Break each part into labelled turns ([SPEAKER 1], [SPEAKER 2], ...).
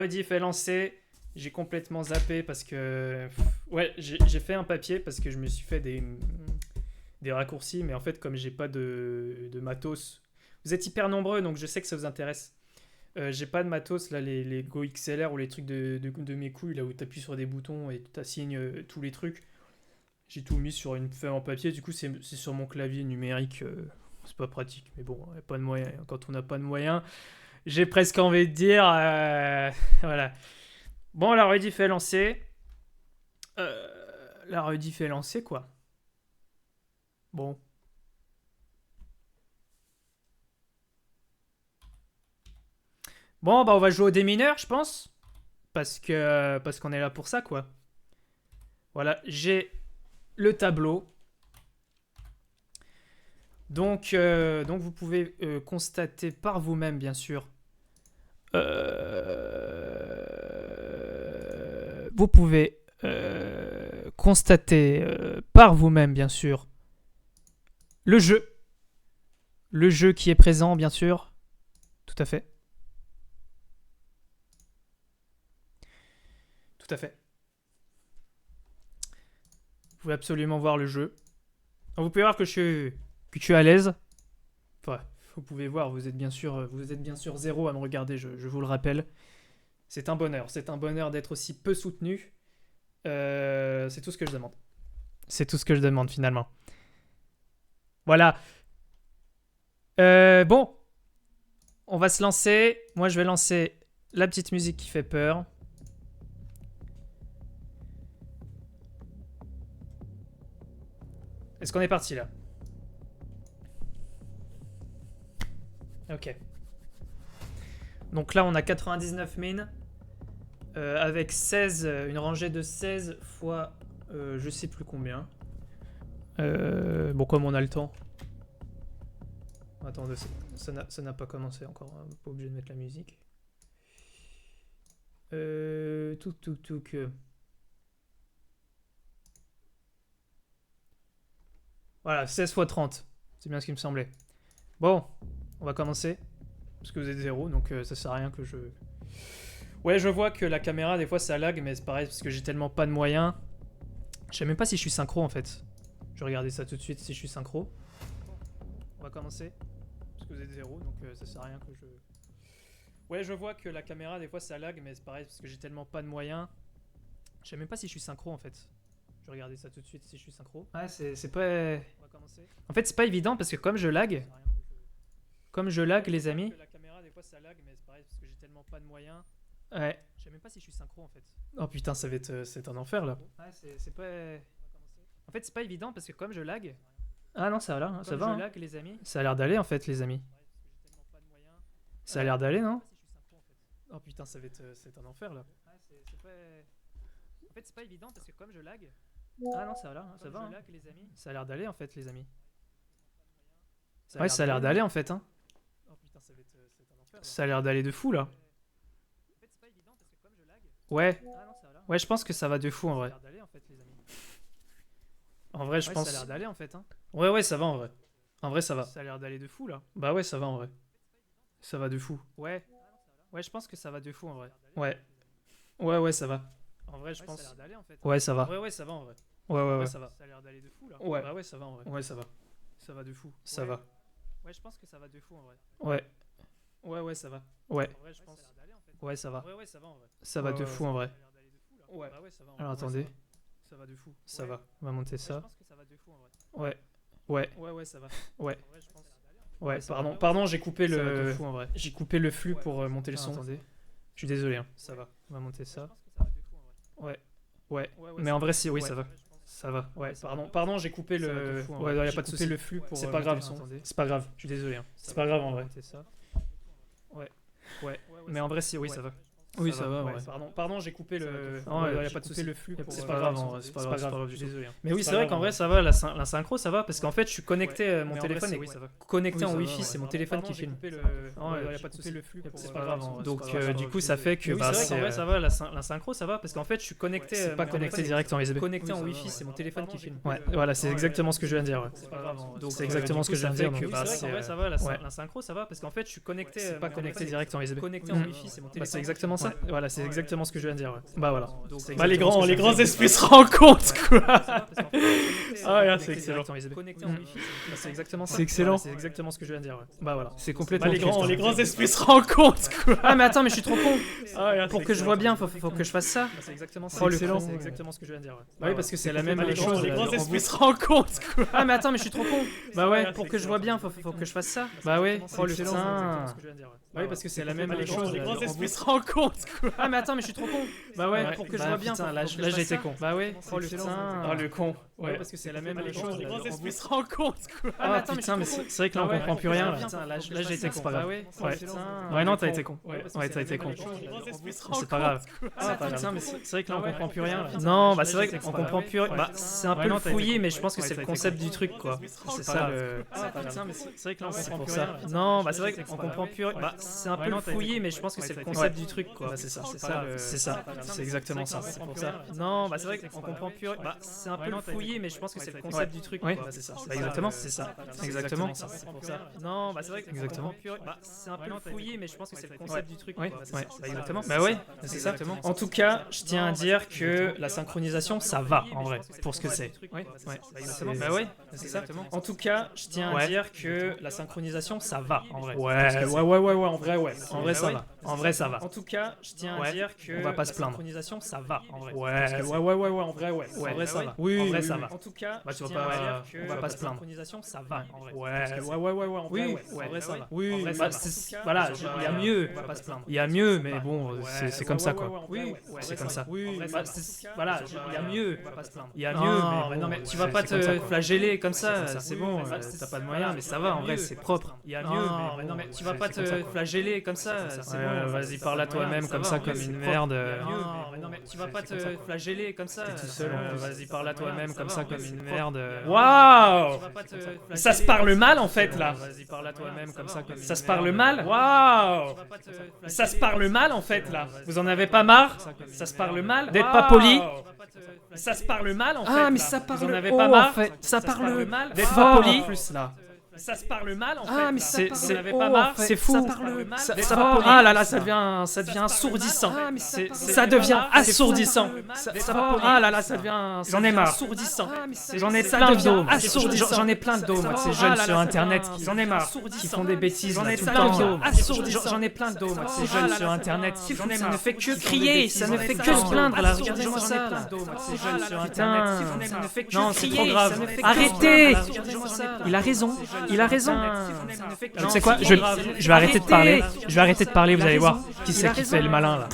[SPEAKER 1] Rediff est lancé. J'ai complètement zappé parce que... Ouais, j'ai fait un papier parce que je me suis fait des raccourcis. Mais en fait, comme j'ai pas de matos... Vous êtes hyper nombreux, donc je sais que ça vous intéresse. J'ai pas de matos, là, les Go XLR ou les trucs de mes couilles, là où t'appuies sur des boutons et t'assignes tous les trucs. J'ai tout mis sur une feuille en papier, du coup c'est sur mon clavier numérique. C'est pas pratique, mais bon, y a pas de moyens. Quand on n'a pas de moyens, j'ai presque envie de dire... voilà. Bon, la rediff est lancée. La rediff est lancée, quoi. Bon. Bon, bah on va jouer au démineur, je pense. Parce qu'on est là pour ça, quoi. Voilà, j'ai le tableau. Donc vous pouvez constater par vous-même, bien sûr. Vous pouvez constater par vous-même, bien sûr, le jeu. Le jeu qui est présent, bien sûr. Tout à fait. Tout à fait. Vous pouvez absolument voir le jeu. Vous pouvez voir que je suis à l'aise. Enfin, vous pouvez voir, vous êtes bien sûr zéro à me regarder, je vous le rappelle. C'est un bonheur d'être aussi peu soutenu. C'est tout ce que je demande. C'est tout ce que je demande finalement. Voilà. Bon, on va se lancer. Moi, je vais lancer la petite musique qui fait peur. Est-ce qu'on est parti là? Ok. Donc là, on a 99 mines. Avec 16, une rangée de 16 fois je sais plus combien. Bon, comme on a le temps. Attends, ça n'a pas commencé encore. Hein, pas obligé de mettre la musique. Que. Voilà, 16 fois 30. C'est bien ce qui me semblait. Bon, on va commencer. Parce que vous êtes zéro, donc ça sert à rien que je... Ouais, je vois que la caméra, des fois, ça lag, mais c'est pareil, parce que j'ai tellement pas de moyens. Je sais même pas si je suis synchro, en fait. Je vais regarder ça tout de suite, si je suis synchro. On va commencer. Parce que vous êtes zéro, donc ça sert à rien que je... Ouais, je vois que la caméra, des fois, ça lag, mais c'est pareil, parce que j'ai tellement pas de moyens. Je sais même pas si je suis synchro, en fait. Je vais regarder ça tout de suite, si je suis synchro. Ouais, c'est pas... On va commencer. En fait, c'est pas évident, parce que comme je lag... Comme je lag, les amis... La caméra, des fois, ça lag, mais c'est pareil, parce que j'ai tellement pas de moyens. Ouais. Je sais même pas si je suis synchro, en fait. Oh putain, ça va être... c'est un enfer, là. Ouais, c'est pas... En fait, c'est pas évident, parce que comme je lag... Ah non, ça va, hein, ça va. Comme je lag, les amis... Ça a l'air d'aller, en fait, les amis. Ça a l'air d'aller, non? Oh putain, ça va être... c'est un enfer, là. Ouais, c'est pas... En fait, c'est pas évident, parce que comme je lag... Ah non, ça va, hein, ça va. Hein. Les amis. Ça a l'air d'aller, en fait, les amis. Ouais, ça a l'air d'aller, en fait, hein. Oh putain, ça va être... c'est un enfer, là. Ça a l'air d'aller de fou, là. Ouais. Ouais, je pense que ça va de fou en vrai. En vrai, je pense. Ça a l'air d'aller en fait. Hein. Ouais, ça va en vrai. En vrai, ça va. Ça a l'air d'aller de fou là. Bah ouais, ça va en vrai. Ça va de fou. Ouais. Ouais, je pense que ça va de fou en vrai. Ouais. Ouais, ça va. En vrai, je pense. Ça a l'air d'aller en fait. Ouais, ça va. Ouais, ça va en vrai. Ouais. Ça va. Ça a l'air d'aller de fou là. Ouais. Bah ouais, ça va en vrai. Ouais, ça va. Ça va de fou. Ça va. Ouais, je pense que ça va de fou en vrai. Ouais, ça va. Ouais. En vrai, je pense. Ouais, ça va. Ouais, ça va en vrai. Ça va de fou en vrai. Ouais. Alors attendez. Ça va de fou. Ça va. On va monter ça. Ouais. Ouais, ça va. Ouais. Ouais, pardon, j'ai coupé le. J'ai coupé le flux pour monter le son. Attendez. Je suis désolé. Hein. Ça va. On va monter ça. Ouais. Mais en vrai, si, oui, ça va. Ça va. Ouais, pardon, j'ai coupé le. Ouais, y a pas de souci. Le flux pour. C'est pas grave. C'est pas grave. Je suis désolé. Hein. C'est pas grave en vrai. Ouais. Mais en vrai, si, oui, ça va. Oui, ça va, ouais. Pardon, j'ai coupé le. Non, y a pas de souci. Le flux. C'est pas grave, en vrai. C'est pas grave. Je suis désolé. Mais oui, c'est vrai qu'en vrai, ça va. La synchro, ça va. Parce qu'en fait, je suis connecté. Mon téléphone est connecté en Wi-Fi. C'est mon téléphone qui filme. Non, y a pas de souci. Le flux. C'est pas grave. Donc, du coup, ça fait que. Bah, c'est vrai, ça va. La synchro, ça va. Parce qu'en fait, je suis connecté. C'est pas connecté direct en USB. Connecté en Wi-Fi. C'est mon téléphone qui filme. Ouais, voilà, c'est exactement ce que je viens de dire. C'est pas grave. Donc, c'est exactement ce que je viens de dire. C'est vrai qu'en vrai, ça va. La synchro, ça va. Parce qu'en fait, je suis connecté. C'est pas connecté direct en USB. Connecté en Wi-Fi. C'est mon téléphone. C'est exactement ça. Voilà, c'est exactement ce que je viens de dire. Bah voilà. Bah les grands esprits se rencontrent quoi. Ah c'est excellent. C'est exactement ça. C'est excellent. C'est exactement ce que je viens de dire. Bah voilà. C'est complètement. Les grands esprits se rencontrent quoi. Ah mais attends, mais je suis trop con. Pour que je vois bien, faut que je fasse ça. C'est exactement ça. C'est excellent. C'est exactement ce que je viens de dire. Bah oui, parce que c'est la même chose. Les grands esprits se rencontrent quoi. Ah mais attends, mais je suis trop con. Bah ouais, pour que je vois bien, faut que je fasse ça. Bah ouais. Oh le putain. Bah oui, parce que c'est la même chose. Les grands esprits se rencontrent quoi. Ah mais attends, mais je suis trop con. Bah ouais, pour que je vois bien. Là j'ai été con. Bah ouais. Oh le putain. Oh le con. Ouais, parce que c'est la même chose. Les grands esprits se rencontrent quoi. Ah putain, mais c'est vrai que là on comprend plus rien. Là j'ai été con. Bah ouais. Ouais non, t'as été con. Ouais, t'as été con. C'est pas grave. Ah putain, mais c'est vrai que là on comprend plus rien. Non, bah c'est vrai qu'on comprend plus rien. Bah c'est un peu fouillé, mais je pense que c'est le concept du truc quoi. C'est ça le. Ah putain, mais c'est vrai que là on comprend plus rien. Non, bah c'est vrai qu'on comprend plus rien. Bah c'est un peu fouillé, mais je pense que c'est le concept du truc quoi. C'est ça, c'est ça. C'est exactement ça. C'est pour ça. Non, bah c'est vrai qu'on comprend plus rien. Bah c'est un peu fouillé, mais je pense que c'est le concept du truc. Ouais, c'est ça. Exactement, c'est ça. Exactement. C'est pour ça. Non, bah c'est vrai exactement. Bah c'est un peu fouillé, mais je pense que c'est le concept du truc. Ouais, exactement. Bah ouais, c'est ça. En tout cas, je tiens à dire que la synchronisation, ça va en vrai, pour ce que c'est. Ouais, exactement. Bah ouais, c'est ça. En tout cas, je tiens à dire que la synchronisation, ça va en vrai. Ouais, en vrai, ouais. En vrai, ça va. En vrai, ça va. En tout cas, je tiens à dire que on va pas se plaindre. La synchronisation, ça va en vrai. Ouais, en vrai, ouais. En vrai, ça va. Oui, en vrai, ça va. En tout cas, bah tu vas pas, on va pas se plaindre. La synchronisation, ça va en vrai. Ouais, en vrai, ouais. En vrai, ça va. Oui, voilà, il y a mieux. On va pas se plaindre. Il y a mieux, mais bon, c'est comme ça quoi. Oui, c'est comme ça. Oui, voilà, il y a mieux. On va pas se plaindre. Il y a mieux, mais non, mais tu vas pas te flageller comme ça. C'est bon, t'as pas de moyens, mais ça va. En vrai, c'est propre. Il y a mieux, mais non, mais tu vas pas te flageller comme ça. C'est bon. Vas-y, parle à toi-même comme ça, comme une merde. Non, mais tu vas pas te flageller comme ça. T'es tout seul. Vas-y, parle à toi-même comme ça, comme une merde. Waouh! Ça se parle mal en fait là. Vas-y, parle à toi-même comme ça, comme ça se parle mal. Waouh! Ça se parle mal en fait là. Vous en avez pas marre? Ça se parle mal d'être pas poli? Ça se parle mal en fait. Ah, mais ça parle. Vous en avez pas marre? En fait. Ça parle mal d'être pas poli. Plus là. Ça se parle mal en fait. Ah, mais ça parle pas marre. C'est fou. Ça parle mal. Ah là là, ça devient assourdissant. Ah, mais ça devient assourdissant. Ah là là, ça devient. J'en ai marre. Assourdissant. J'en ai plein de dos. Assourdissant. J'en ai plein de dos. Moi, ces jeunes sur internet, j'en ai marre. Qui font des bêtises. J'en ai plein de dos. Assourdissant. J'en ai plein de dos. Moi, ces jeunes sur internet, j'en ai marre. Ça ne fait que crier. Ça ne fait que se plaindre là. Regardez-moi ça. Ces jeunes sur internet, ça ne fait que crier. Non, c'est trop grave. Arrêtez. Il a raison. Il a raison. Tu sais quoi, je vais arrêter de parler. Je vais arrêter de parler, vous allez voir. Qui c'est qui fait le malin là?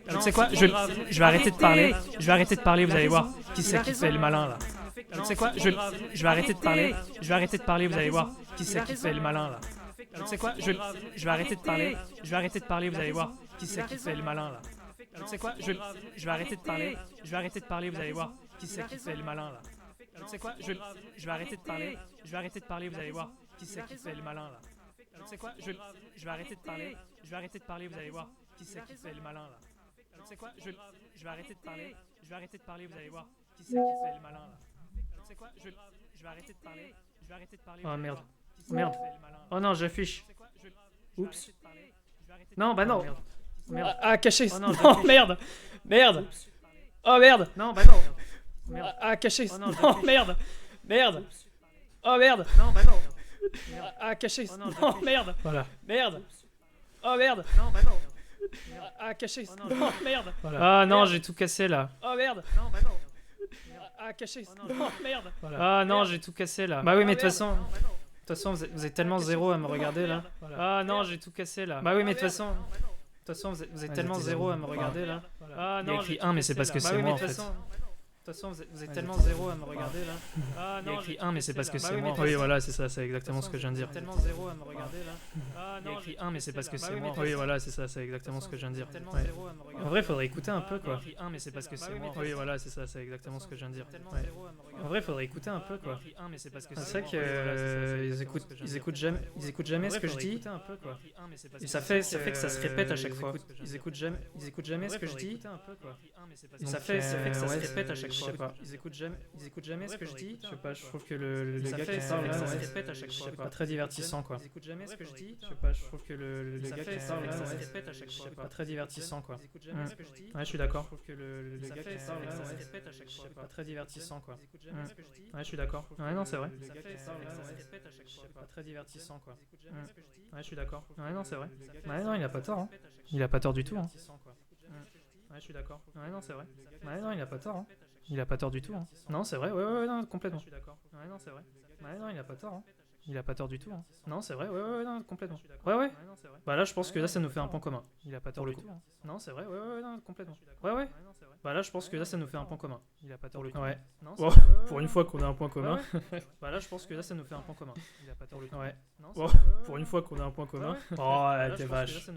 [SPEAKER 1] Tu sais quoi, je vais arrêter de parler. Je vais arrêter de parler, vous allez voir. Qui c'est qui fait le malin là? Tu sais quoi, je vais arrêter de parler. Je vais arrêter de parler, vous allez voir. Qui c'est qui fait le malin là? Tu sais quoi, je vais arrêter de parler. Je vais arrêter de parler, vous allez voir. Qui c'est qui fait le malin là? Tu sais quoi, je vais arrêter de parler. Je vais arrêter de parler, vous allez voir. Qui c'est qui fait le malin là? Tu sais quoi, je vais arrêter de parler. Je vais arrêter de parler, vous allez voir. Qui c'est qui fait le malin là? Tu sais quoi, je vais arrêter de parler. Je vais arrêter de parler, vous allez voir. Qui c'est qui fait le malin là? Tu sais quoi, je vais arrêter de parler. Je vais arrêter de parler, vous allez voir. Qui c'est qui fait le malin là? Tu sais quoi, je vais arrêter de parler. Je vais arrêter de parler. Oh merde. Merde. Oh non, j'affiche. Oups. Non, bah non. Merde. Ah, caché. Oh non, merde. Merde. Oh merde. Non, bah non. Ah, caché. Non, merde. Merde. Oh merde. Non, bah non. Ah, caché. Non, merde. Voilà. Merde. Oh merde. Non, bah non. Ah, caché. Non, merde. Voilà. Ah non, j'ai tout cassé là. Oh merde. Non, bah non. Ah, caché. Non, merde. Voilà. Ah non, j'ai tout cassé là. Bah oui, mais de toute façon, vous êtes tellement zéro à me regarder là. Ah non, j'ai tout cassé là. Bah oui, mais de toute façon, vous êtes tellement zéro à me regarder là. Ah non, j'ai écrit 1, mais c'est parce que c'est moi en fait. De toute façon, vous êtes tellement zéro à me regarder là. Ah non, il y a écrit 1, mais c'est parce que c'est moi. Oui, voilà, c'est ça, c'est exactement ce que je viens de dire. Tellement zéro à me regarder là. Ah non, il y a écrit 1, mais c'est parce que c'est moi. Oui, voilà, c'est ça, c'est exactement ce que je viens de dire. En vrai, faudrait écouter un peu quoi. Il y a écrit 1, mais c'est parce que c'est moi. Oui, voilà, c'est ça, c'est exactement ce que je viens de dire. En vrai, faudrait écouter un peu quoi. C'est vrai qu'ils écoutent jamais ce que je dis. Et ça fait que ça se répète à chaque fois. Ils écoutent jamais ce que je dis. Et ça fait que ça se répète à chaque fois. sais pas. Ils écoutent jamais ce que je dis. Je sais pas, je trouve que le gars qui parle là, ça se répète à chaque fois. Pas très divertissant quoi. Ils écoutent jamais ce que je dis. Je sais pas, je trouve que le gars qui parle là, ça se répète à chaque fois. Pas très divertissant quoi. Ils écoutent jamais ce que je dis. Ouais, je suis d'accord. Je trouve que le gars qui parle là, ça se répète à chaque fois. Pas très divertissant quoi. Ils écoutent jamais ce que je dis. Ouais, je suis d'accord. Ouais, non, c'est vrai. Le gars qui parle là, ça se répète à chaque fois. Pas très divertissant quoi. Ils écoutent jamais ce que je dis. Ouais, je suis d'accord. Ouais, non, c'est vrai. Ouais, non, il a pas tort. Hein. Il a pas tort du tout. Hein. Ouais, je suis d'accord. Ouais, non, c'est vrai. Ouais, non, il a pas tort. Hein. Il a pas tort du tout. Hein. Non, c'est vrai. Ouais, non, complètement. Je suis d'accord. Ouais, non, c'est vrai. Ouais, non, il a pas tort. Hein. Il a pas tort du tout. Hein. Non, c'est vrai. Ouais, non, complètement. Ouais. Bah là, je pense que là, ça nous fait un point commun. Il a pas tort du tout. Non, c'est vrai. Ouais, non, complètement. Ouais. Bah là, je pense que là, ça nous fait un point commun. Il a pas tort du tout. Ouais. Bon, pour une fois qu'on a un point commun. Bah là, je pense que là, ça nous fait un point commun. Il a pas tort du tout. Ouais. Bon, pour une fois qu'on a un point commun. Oh, t'es vache.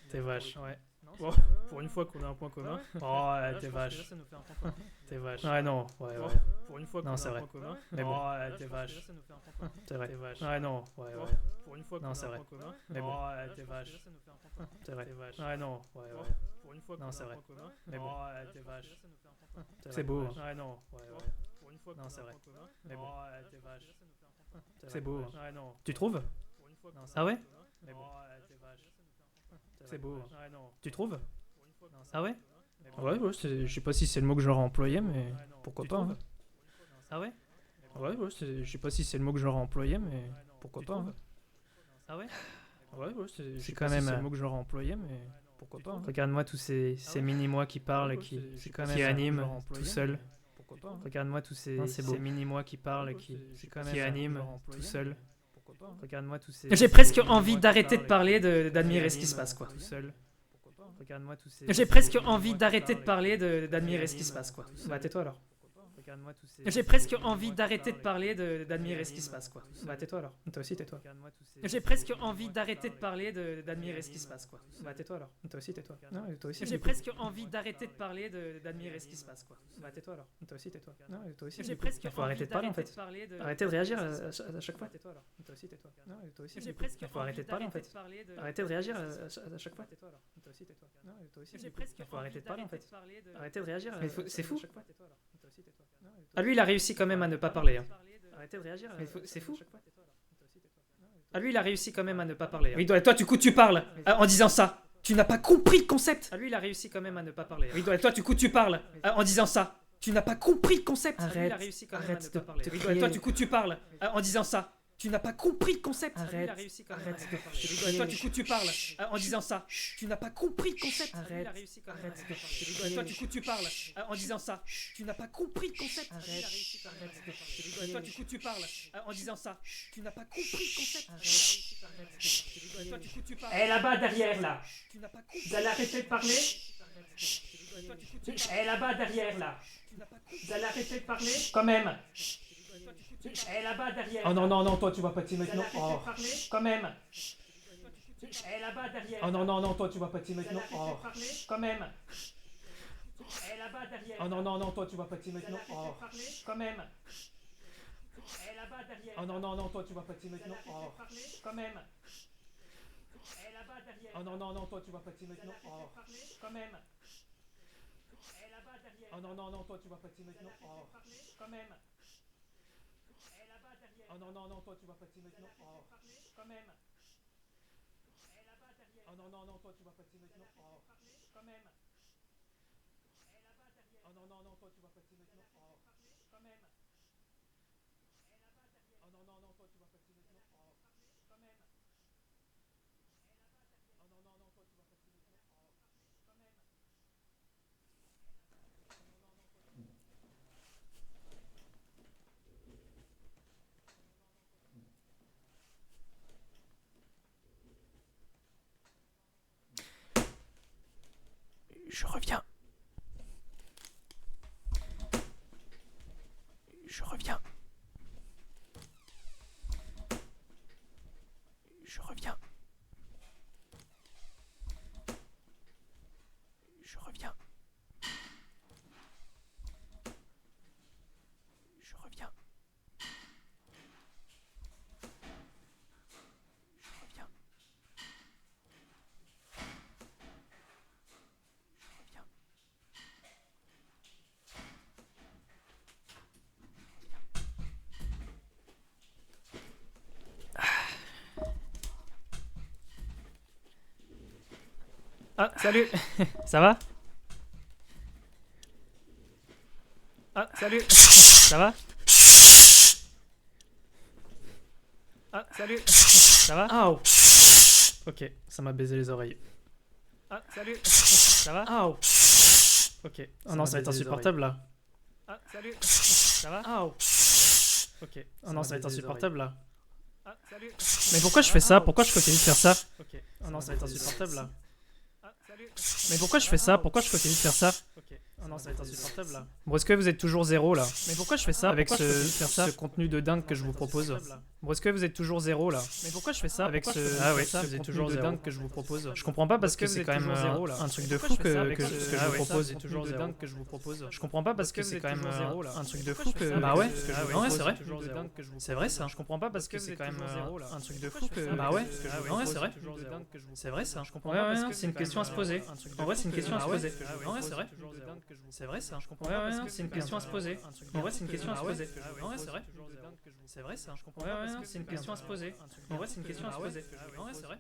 [SPEAKER 1] T'es vache. Ouais. Bon, pour une fois qu'on a un point commun. Oh, t'es vache. T'es vache. Ouais, non. Ouais. Pour une fois qu'on a un point commun. Mais bon, t'es vache. C'est vrai. Ouais, non. Ouais. Pour une fois qu'on a un point commun. Mais bon, t'es vache. C'est vrai. Ouais, non. Ouais. Pour une fois qu'on a un point commun. Mais bon, t'es vache. C'est beau. Ouais, non. Ouais. Pour une fois qu'on a un point commun. Mais bon, t'es vache. C'est beau. Ouais, non. Tu trouves? Ah ouais? Mais bon, t'es vache. C'est beau. Ouais, non. Tu trouves? Ah ouais? Ouais, je sais pas si c'est le mot que j'aurais employé, mais pourquoi pas. Hein. Ah ouais? Ouais, je sais pas si c'est le mot que j'aurais employé, mais pourquoi pas. Hein. Ah ouais? Ouais, c'est quand même le mot que j'aurais employé, mais pourquoi pas. Hein. Regarde-moi tous ces mini-mois qui parlent, qui animent tout seul. Pourquoi pas. Hein. Regarde-moi tous ces mini-mois qui parlent, qui animent tout seul. Regarde-moi tous ces. J'ai presque envie d'arrêter de parler, d'admirer ce qui se passe, quoi. Tout seul. Regarde-moi tous ces. J'ai presque envie d'arrêter de parler, d'admirer ce qui se passe, quoi. Bah tais-toi alors. J'ai presque envie d'arrêter de parler, d'admirer ce qui se passe, quoi. Bah tais-toi alors. Toi aussi tais-toi. J'ai presque envie d'arrêter de parler, d'admirer ce qui se passe, quoi. Bah tais-toi alors. Toi aussi tais-toi. Non, toi aussi. J'ai presque envie d'arrêter de parler, d'admirer ce qui se passe, quoi. Bah tais-toi alors. Toi aussi tais-toi. Non, toi aussi. J'ai presque. Faut arrêter de parler en fait. Arrêtez de réagir à chaque fois. Toi aussi tais-toi. Non, toi aussi. J'ai presque. Faut arrêter de parler en fait. Arrêtez de réagir à chaque fois. Toi aussi tais-toi. Non, toi aussi. J'ai presque. Faut arrêter de parler en fait. Arrêtez de réagir. C'est fou. Ah lui il a réussi quand même à ne pas parler. Hein. Arrêtez de réagir. C'est fou. Ah lui il a réussi quand même à ne pas parler. Hein. Oui, toi du coup tu parles en disant ça. Tu n'as pas compris le concept. Ah lui il a réussi quand même à ne pas parler. Hein. Oui, toi du coup tu parles en disant ça. Tu n'as pas compris le concept. Arrête de parler. Oui, toi du coup tu parles en disant ça. Tu n'as pas compris le concept. Arrête de toi du coup tu parles en disant ça. Tu n'as pas compris le concept. Arrête de toi du coup tu parles en disant ça. Tu n'as pas compris le concept. Toi du coup tu parles en disant ça. Tu n'as pas compris le concept. Toi du coup tu parles. Eh là-bas derrière là. Vous allez arrêter de parler. Eh là-bas derrière là. Vous allez arrêter de parler. Quand même. Eh là-bas derrière. Oh non, toi tu vas pas t'y mettre non. Oh, quand même. Eh là-bas derrière. Oh non, toi tu vas pas t'y mettre non. Oh, quand même. Eh là-bas derrière. Oh non, toi tu vas pas t'y mettre non. Oh, quand même. Eh là-bas derrière. Oh non, toi tu vas pas t'y mettre non. Oh, quand même. Eh là-bas derrière. Oh non, toi tu vas pas t'y mettre non. Oh, quand même. Eh là-bas derrière. Oh non, toi tu vas pas t'y mettre non. Oh, quand même. Oh non, toi tu vas pas t'y mettre non. Oh, quand même. Oh non, toi tu vas pas t'y mettre non. Oh, quand même. Oh non, toi tu vas pas t'y mettre non. Oh, quand même. Oh non, toi tu vas pas t'y mettre non. Oh, quand même. Oh non, toi tu vas pas t'y mettre non. Oh, quand même. Je reviens. Je reviens. Je reviens. Je reviens. Je reviens. Je reviens. Je reviens. Ah, salut. Ça va? Ah, salut. Ça va? Ah, salut. Ça va?
[SPEAKER 2] Aouh.
[SPEAKER 1] Ok, ça m'a baisé les oreilles. Ah, salut. Ça va?
[SPEAKER 2] Aouh.
[SPEAKER 1] Ok.
[SPEAKER 2] Oh non, ça va être insupportable là.
[SPEAKER 1] Ah, salut. Ça va?
[SPEAKER 2] Aouh.
[SPEAKER 1] Ok.
[SPEAKER 2] Oh non, ça va être insupportable là.
[SPEAKER 1] Ah, salut.
[SPEAKER 2] Mais pourquoi je fais ça? Pourquoi je continue de faire ça?
[SPEAKER 1] Ok.
[SPEAKER 2] Oh non, ça va être insupportable là.
[SPEAKER 1] Ah, salut.
[SPEAKER 2] Mais pourquoi je fais ça? Pourquoi je continue de faire ça?
[SPEAKER 1] Ok.
[SPEAKER 2] Oh non, ça va être insupportable là.
[SPEAKER 1] Bon, est-ce que vous êtes toujours zéro là?
[SPEAKER 2] Mais pourquoi je fais ça?
[SPEAKER 1] Avec
[SPEAKER 2] Pourquoi je continue de faire ça?
[SPEAKER 1] ce contenu de dingue que je vous propose. Bon, est-ce que vous êtes toujours zéro là?
[SPEAKER 2] Mais pourquoi je fais ça?
[SPEAKER 1] Avec
[SPEAKER 2] Pourquoi
[SPEAKER 1] ce
[SPEAKER 2] je continue de
[SPEAKER 1] ah
[SPEAKER 2] faire
[SPEAKER 1] oui,
[SPEAKER 2] ça?
[SPEAKER 1] vous êtes
[SPEAKER 2] Contenu
[SPEAKER 1] toujours
[SPEAKER 2] de
[SPEAKER 1] zéro
[SPEAKER 2] dingue
[SPEAKER 1] que je vous propose. Je comprends pas parce que c'est quand même un truc de fou que je vous propose.
[SPEAKER 2] toujours zéro.
[SPEAKER 1] Que je vous propose. Je comprends pas parce que c'est quand même un truc de fou que
[SPEAKER 2] Bah ouais.
[SPEAKER 1] ouais, c'est vrai.
[SPEAKER 2] C'est vrai ça.
[SPEAKER 1] Je comprends pas parce que c'est quand même un truc de fou que
[SPEAKER 2] Bah ouais.
[SPEAKER 1] ouais, c'est vrai. C'est vrai ça. Je comprends pas parce que c'est une question à se poser. En vrai, c'est une question à se poser. Ouais, c'est vrai. C'est vrai ça. Je comprends pas parce que c'est une question à se poser. En vrai, c'est une question à se poser. Ouais, c'est vrai. C'est vrai ça. Je comprends pas parce que c'est une question à se poser. En vrai, c'est une question à se poser. Ouais, c'est vrai.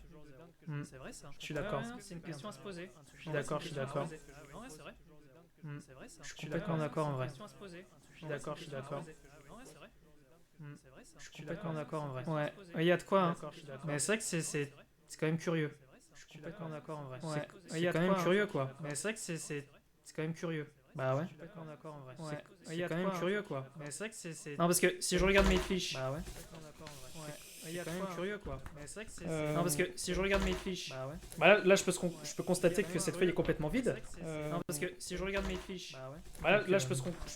[SPEAKER 1] C'est vrai ça.
[SPEAKER 2] Je suis d'accord.
[SPEAKER 1] C'est une question à se poser.
[SPEAKER 2] Je suis d'accord, je suis d'accord.
[SPEAKER 1] Ouais, c'est vrai. C'est vrai ça.
[SPEAKER 2] Je suis complètement d'accord en vrai.
[SPEAKER 1] Je
[SPEAKER 2] suis d'accord, je suis d'accord.
[SPEAKER 1] Je suis complètement d'accord en vrai.
[SPEAKER 2] Ouais, il y a de quoi, hein.
[SPEAKER 1] Je suis d'accord.
[SPEAKER 2] Mais c'est vrai que c'est quand même curieux.
[SPEAKER 1] Je suis complètement d'accord en vrai.
[SPEAKER 2] Ouais,
[SPEAKER 1] C'est quand même curieux quoi.
[SPEAKER 2] Mais c'est vrai que c'est
[SPEAKER 1] quand même curieux.
[SPEAKER 2] Bah ouais.
[SPEAKER 1] Je suis complètement d'accord en vrai.
[SPEAKER 2] Ouais,
[SPEAKER 1] C'est quand même curieux quoi.
[SPEAKER 2] Mais c'est vrai que c'est
[SPEAKER 1] Non parce que si je regarde mes fiches.
[SPEAKER 2] Bah ouais.
[SPEAKER 1] Ouais. C'est quand même curieux quoi.
[SPEAKER 2] Mais c'est vrai que c'est
[SPEAKER 1] Non parce que si je regarde mes fiches.
[SPEAKER 2] Bah ouais.
[SPEAKER 1] Bah là je peux constater que cette feuille est complètement vide. Non parce que si je regarde mes fiches.
[SPEAKER 2] Bah ouais.
[SPEAKER 1] Bah là je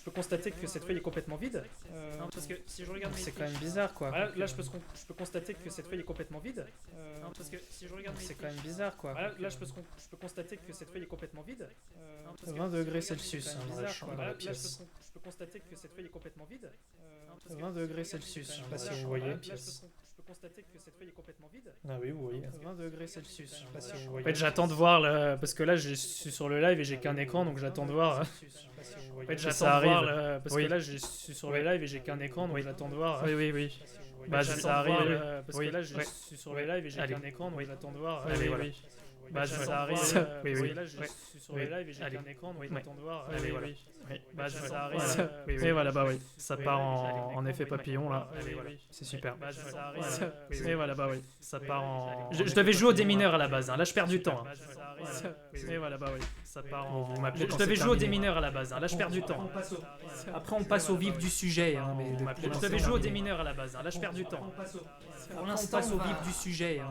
[SPEAKER 1] peux constater que cette feuille est complètement vide. Non parce que si je regarde mes
[SPEAKER 2] C'est
[SPEAKER 1] fiches.
[SPEAKER 2] quand même bizarre quoi.
[SPEAKER 1] Bah là je peux constater que cette feuille est complètement vide. Non parce que si je regarde mes
[SPEAKER 2] C'est
[SPEAKER 1] fiches.
[SPEAKER 2] quand même bizarre quoi.
[SPEAKER 1] Bah là je peux constater que cette feuille est complètement vide. Non, parce que
[SPEAKER 2] 20
[SPEAKER 1] si
[SPEAKER 2] degrés
[SPEAKER 1] je regarde mes
[SPEAKER 2] Celsius
[SPEAKER 1] fiches,
[SPEAKER 2] hein,
[SPEAKER 1] c'est
[SPEAKER 2] dans la
[SPEAKER 1] bizarre,
[SPEAKER 2] chambre,
[SPEAKER 1] quoi.
[SPEAKER 2] dans la
[SPEAKER 1] Là,
[SPEAKER 2] pièce.
[SPEAKER 1] je peux constater que cette feuille est complètement vide. Non, parce que
[SPEAKER 2] 20
[SPEAKER 1] si
[SPEAKER 2] degrés
[SPEAKER 1] je regarde mes
[SPEAKER 2] Celsius,
[SPEAKER 1] fiches,
[SPEAKER 2] je sais pas
[SPEAKER 1] c'est
[SPEAKER 2] si
[SPEAKER 1] bizarre,
[SPEAKER 2] vous
[SPEAKER 1] quoi.
[SPEAKER 2] voyez.
[SPEAKER 1] Là, je peux constater que cette feuille est complètement vide.
[SPEAKER 2] Ah oui, vous voyez.
[SPEAKER 1] 20 degrés Celsius, je sais pas si vous
[SPEAKER 2] En
[SPEAKER 1] voyez.
[SPEAKER 2] fait, j'attends de voir parce que là, je suis sur le live et j'ai qu'un écran, donc j'attends de voir.
[SPEAKER 1] En fait,
[SPEAKER 2] que
[SPEAKER 1] j'attends
[SPEAKER 2] ça
[SPEAKER 1] de voir
[SPEAKER 2] arrive.
[SPEAKER 1] parce
[SPEAKER 2] Oui.
[SPEAKER 1] que là, je suis sur le live et j'ai qu'un écran, donc j'attends de voir.
[SPEAKER 2] Oui, oui, oui.
[SPEAKER 1] Bah,
[SPEAKER 2] j'attends
[SPEAKER 1] ça
[SPEAKER 2] de voir,
[SPEAKER 1] arrive
[SPEAKER 2] oui.
[SPEAKER 1] parce que là, je
[SPEAKER 2] Ouais.
[SPEAKER 1] suis sur le live et j'ai
[SPEAKER 2] Allez.
[SPEAKER 1] qu'un écran, donc j'attends de voir.
[SPEAKER 2] Allez,
[SPEAKER 1] voilà.
[SPEAKER 2] oui. Bah,
[SPEAKER 1] ça
[SPEAKER 2] ça
[SPEAKER 1] arrive
[SPEAKER 2] oui,
[SPEAKER 1] parce
[SPEAKER 2] oui.
[SPEAKER 1] que là, je
[SPEAKER 2] Ouais.
[SPEAKER 1] suis sur le
[SPEAKER 2] Oui.
[SPEAKER 1] live et j'ai
[SPEAKER 2] Allez.
[SPEAKER 1] qu'un écran, donc
[SPEAKER 2] Oui.
[SPEAKER 1] j'attends de voir.
[SPEAKER 2] Allez, voilà.
[SPEAKER 1] oui.
[SPEAKER 2] Oui.
[SPEAKER 1] Bah, ça arrive.
[SPEAKER 2] Voilà.
[SPEAKER 1] Oui,
[SPEAKER 2] Et voilà, bah oui. Ça
[SPEAKER 1] Oui,
[SPEAKER 2] part
[SPEAKER 1] oui.
[SPEAKER 2] en effet papillon là.
[SPEAKER 1] Allez, voilà.
[SPEAKER 2] C'est super.
[SPEAKER 1] Bah, ça arrive.
[SPEAKER 2] Voilà.
[SPEAKER 1] Oui,
[SPEAKER 2] Et voilà, bah oui. Ça part en.
[SPEAKER 1] Je
[SPEAKER 2] devais jouer au démineur à la base, hein. Là je perds du temps.
[SPEAKER 1] Voilà.
[SPEAKER 2] Et voilà, bah oui. Ça part en. Vous m'appelez
[SPEAKER 1] Je
[SPEAKER 2] quand
[SPEAKER 1] devais
[SPEAKER 2] c'est
[SPEAKER 1] jouer au
[SPEAKER 2] terminé.
[SPEAKER 1] démineur à la base, hein. Là je perds du temps.
[SPEAKER 2] Après on passe au vif du sujet. Hein, mais
[SPEAKER 1] Je devais jouer au démineur à la base, hein. Là je perds du temps.
[SPEAKER 2] Pour l'instant, on passe au vif du sujet. Hein,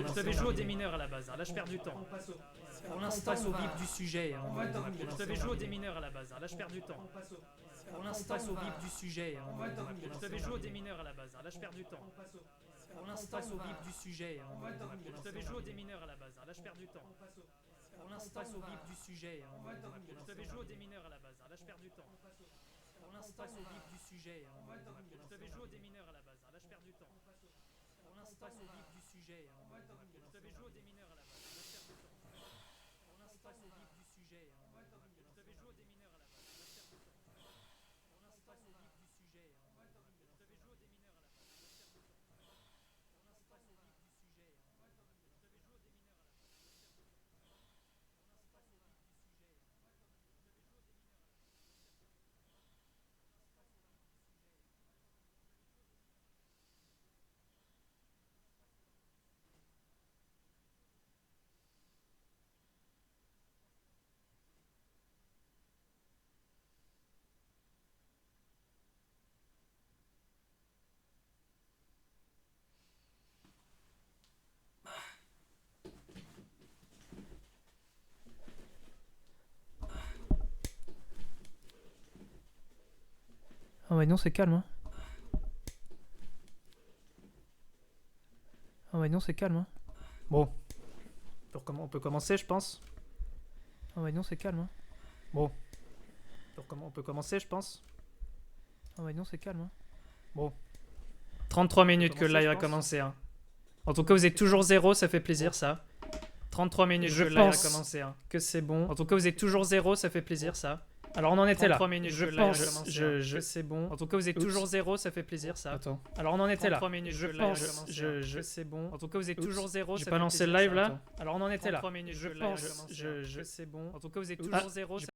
[SPEAKER 1] Je devais jouer au démineur à la base, hein. Là je perds du temps.
[SPEAKER 2] Pour l'instant, on passe au vif du sujet. Hein,
[SPEAKER 1] Je devais jouer au démineur à la base, hein. Là je perds du temps.
[SPEAKER 2] Pour l'instant, on passe au vif du sujet. Hein,
[SPEAKER 1] Je devais jouer au démineur à la base, hein. Là je perds du temps.
[SPEAKER 2] Pour l'instant, on passe au vif du sujet. Hein,
[SPEAKER 1] Je devais jouer au démineur à la base, hein. Là je perds du temps.
[SPEAKER 2] Pour l'instant, on passe au vif du sujet. Hein,
[SPEAKER 1] Je devais jouer au démineur à la base, hein. Là je perds du temps.
[SPEAKER 2] Pour l'instant, on passe au vif du sujet. Hein,
[SPEAKER 1] Je devais jouer au démineur à la base, hein. Là je perds du temps.
[SPEAKER 2] Pour l'instant, on passe au vif du sujet. Hein,
[SPEAKER 1] Je devais jouer au démineur à la base, hein. Là je perds du temps.
[SPEAKER 2] Pour l'instant, on passe au vif du sujet. Hein,
[SPEAKER 1] Je devais jouer au démineur à la base, hein. Là je perds du temps.
[SPEAKER 2] Pour l'instant, on passe au vif du sujet. Hein,
[SPEAKER 1] Je devais jouer au démineur à la base, hein. Là je perds du temps.
[SPEAKER 2] Pour l'instant, on passe au vif du sujet. Hein,
[SPEAKER 1] Je devais jouer au démineur à la base, hein. Là je perds du temps.
[SPEAKER 2] Ah ouais, non, c'est calme. Hein. Ah ouais, non, c'est calme. Hein.
[SPEAKER 1] Bon. On peut commencer, je pense.
[SPEAKER 2] Ah ouais, non, c'est calme. Hein.
[SPEAKER 1] Bon. On peut commencer, je pense.
[SPEAKER 2] Ah ouais, non, c'est calme. Hein.
[SPEAKER 1] Bon. 33 minutes que le live a commencé. Hein. En tout cas, vous êtes toujours zéro, ça fait plaisir ça. 33 minutes
[SPEAKER 2] Je
[SPEAKER 1] que le live a
[SPEAKER 2] pense
[SPEAKER 1] commencé. Hein.
[SPEAKER 2] que c'est bon.
[SPEAKER 1] En tout cas, vous êtes toujours zéro, ça fait plaisir ça. Alors on en était là.
[SPEAKER 2] 33 minutes
[SPEAKER 1] Je
[SPEAKER 2] de live
[SPEAKER 1] pense,
[SPEAKER 2] a commencé,
[SPEAKER 1] je c'est bon.
[SPEAKER 2] En tout cas, vous êtes
[SPEAKER 1] Oups.
[SPEAKER 2] toujours 0, ça fait plaisir ça.
[SPEAKER 1] Attends. Alors on en était là.
[SPEAKER 2] 33 minutes
[SPEAKER 1] Je
[SPEAKER 2] de live a
[SPEAKER 1] pense,
[SPEAKER 2] commencé, c'est bon. En tout cas, vous êtes
[SPEAKER 1] Oups.
[SPEAKER 2] toujours 0,
[SPEAKER 1] J'ai
[SPEAKER 2] ça
[SPEAKER 1] pas
[SPEAKER 2] fait
[SPEAKER 1] lancé le
[SPEAKER 2] plaisir,
[SPEAKER 1] live
[SPEAKER 2] ça.
[SPEAKER 1] là.
[SPEAKER 2] Attends.
[SPEAKER 1] Alors on en était là.
[SPEAKER 2] 33 minutes
[SPEAKER 1] Je
[SPEAKER 2] de live a
[SPEAKER 1] pense,
[SPEAKER 2] commencé, c'est bon. En tout cas, vous êtes
[SPEAKER 1] Oups.
[SPEAKER 2] toujours 0,